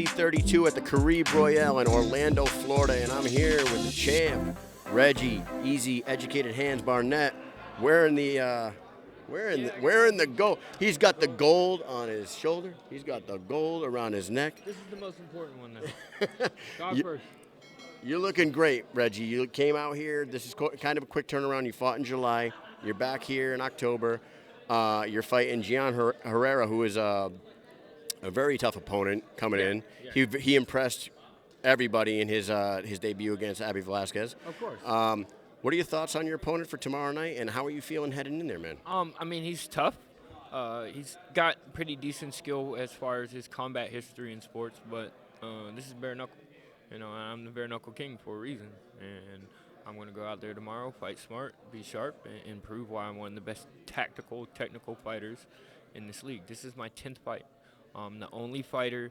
BKFC 32 at the Caribe Royale in Orlando, Florida, and I'm here with the champ, Reggie, Easy, Educated Hands Barnett, wearing the gold. He's got the gold on his shoulder. He's got the gold around his neck. This is the most important one now. God first. You're looking great, Reggie. You came out here. This is kind of a quick turnaround. You fought in July. You're back here in October. You're fighting Geane Herrera, who is a very tough opponent coming in. Yeah. He impressed everybody in his debut against Abby Velasquez. Of course. What are your thoughts on your opponent for tomorrow night, and how are you feeling heading in there, man? I mean, he's tough. He's got pretty decent skill as far as his combat history in sports, but this is bare knuckle. You know, I'm the bare knuckle king for a reason, and I'm going to go out there tomorrow, fight smart, be sharp, and prove why I'm one of the best technical fighters in this league. This is my 10th fight. I'm the only fighter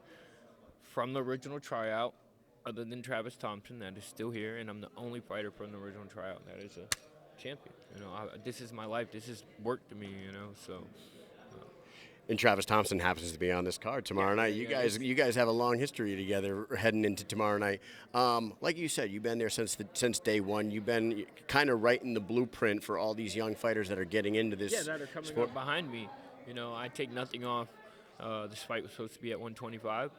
from the original tryout, other than Travis Thompson, that is still here, and I'm the only fighter from the original tryout that is a champion. You know, this is my life. This is work to me. You know, so. And Travis Thompson happens to be on this card tomorrow night. You guys have a long history together heading into tomorrow night. Like you said, you've been there since day one. You've been kind of writing the blueprint for all these young fighters that are getting into this. Yeah, that are coming up behind me. You know, I take nothing off. This fight was supposed to be at 125.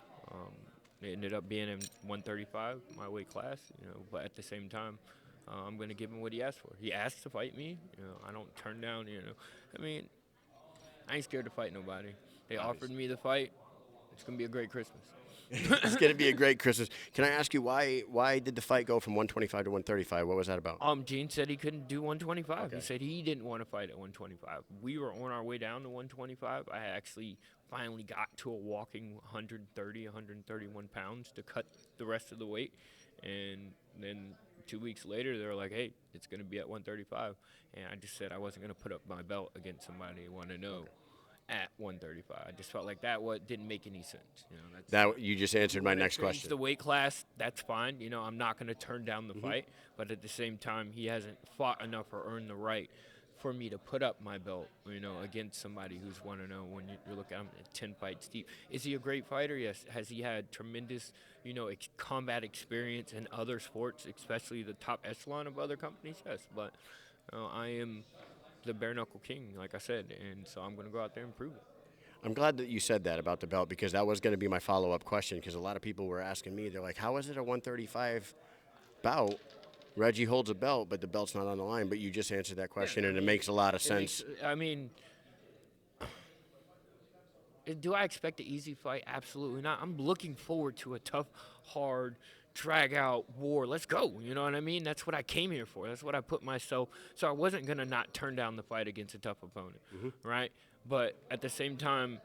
It ended up being in 135, my weight class. You know, but at the same time, I'm going to give him what he asked for. He asked to fight me. You know, I don't turn down. You know, I mean, I ain't scared to fight nobody. They offered me the fight. It's going to be a great Christmas. It's going to be a great Christmas. Can I ask you why did the fight go from 125 to 135? What was that about? Geane said he couldn't do 125. Okay. He said he didn't want to fight at 125. We were on our way down to 125. I actually finally got to a walking 130, 131 pounds to cut the rest of the weight. And then 2 weeks later, they were like, hey, it's going to be at 135. And I just said I wasn't going to put up my belt against somebody who wanted to know at 135. I just felt like that didn't make any sense. You know, you just answered my next question. The weight class, that's fine. You know, I'm not going to turn down the fight. But at the same time, he hasn't fought enough or earned the right for me to put up my belt, you know, against somebody who's 1-0 when you look at him at 10 fights deep. Is he a great fighter? Yes. Has he had tremendous, you know, combat experience in other sports, especially the top echelon of other companies? Yes. But I am the bare knuckle king, like I said, and so I'm going to go out there and prove it. I'm glad that you said that about the belt, because that was going to be my follow-up question, because a lot of people were asking me, they're like, how is it a 135 bout? Reggie holds a belt, but the belt's not on the line. But you just answered that question, and it makes a lot of sense. I mean, do I expect an easy fight? Absolutely not. I'm looking forward to a tough, hard, drag-out war. Let's go. You know what I mean? That's what I came here for. That's what I put myself. So I wasn't going to not turn down the fight against a tough opponent, right? But at the same time,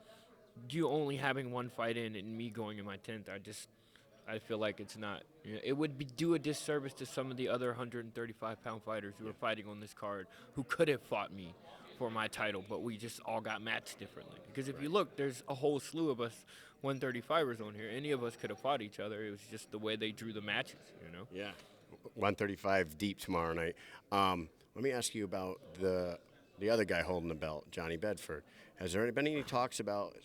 you only having one fight in and me going in my 10th, I feel like it's not. You know, it would do a disservice to some of the other 135-pound fighters who are fighting on this card who could have fought me for my title, but we just all got matched differently. Because if you look, there's a whole slew of us 135ers on here. Any of us could have fought each other. It was just the way they drew the matches, you know? Yeah. 135 deep tomorrow night. Let me ask you about the other guy holding the belt, Johnny Bedford. Has there been any talks about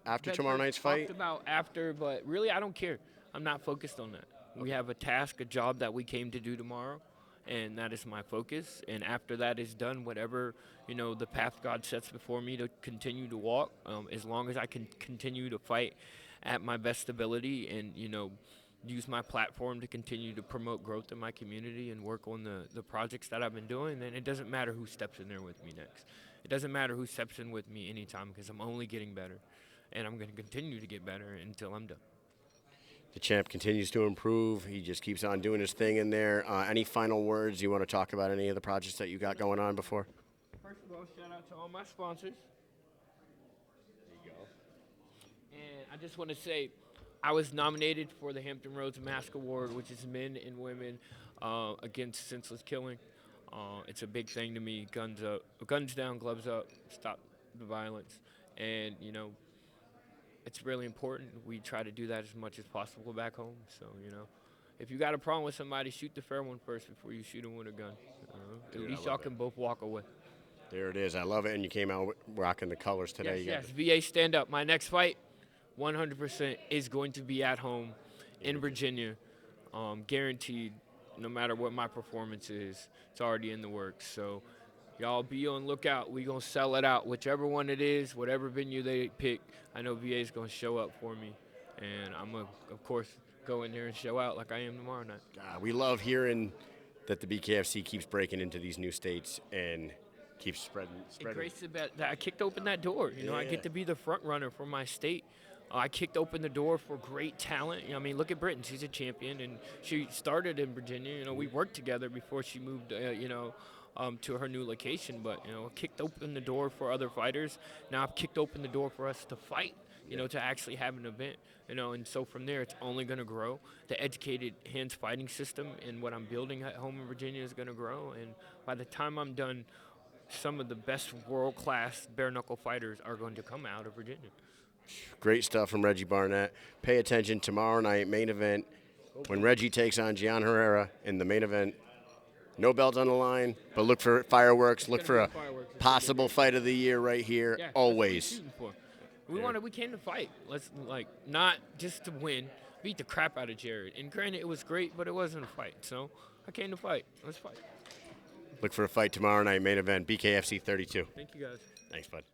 after tomorrow night's fight? Talked about after, but really I don't care. I'm not focused on that. Okay. We have a task, a job that we came to do tomorrow, and that is my focus. And after that is done, whatever, you know, the path God sets before me to continue to walk, as long as I can continue to fight at my best ability and, you know, use my platform to continue to promote growth in my community and work on the projects that I've been doing, then it doesn't matter who steps in there with me next. It doesn't matter who steps in with me anytime, because I'm only getting better, and I'm going to continue to get better until I'm done. The champ continues to improve. He just keeps on doing his thing in there. Any final words you want to talk about, any of the projects that you got going on before? First of all, shout out to all my sponsors. There you go. And I just want to say, I was nominated for the Hampton Roads Mask Award, which is men and women against senseless killing. It's a big thing to me. Guns up, guns down, gloves up, stop the violence. And, you know, it's really important. We try to do that as much as possible back home. So, you know, if you got a problem with somebody, shoot the fair one first before you shoot them with a gun. At least y'all can both walk away. There it is. I love it. And you came out rocking the colors today. Yes, VA stand up. My next fight 100% is going to be at home in Virginia, guaranteed. No matter what my performance is, it's already in the works. So y'all be on lookout. We gonna sell it out, whichever one it is, whatever venue they pick. I know VA is gonna show up for me, and I'm gonna, of course, go in there and show out like I am tomorrow night. We love hearing that the BKFC keeps breaking into these new states and keeps spreading. It graced that I kicked open that door. You know, I get to be the front runner for my state. I kicked open the door for great talent. You know, I mean, look at Britton. She's a champion, and she started in Virginia. You know, we worked together before she moved, to her new location. But, you know, kicked open the door for other fighters. Now I've kicked open the door for us to fight, you know, to actually have an event. You know, and so from there, it's only going to grow. The educated hands fighting system and what I'm building at home in Virginia is going to grow. And by the time I'm done, some of the best world-class bare-knuckle fighters are going to come out of Virginia. Great stuff from Reggie Barnett. Pay attention tomorrow night, main event, when Reggie takes on Geane Herrera in the main event. No belt on the line, but look for fireworks. Look for a possible fight of the year right here, always. We came to fight. Let's not just to win, beat the crap out of Jared. And granted, it was great, but it wasn't a fight. So I came to fight. Let's fight. Look for a fight tomorrow night, main event, BKFC 32. Thank you, guys. Thanks, bud.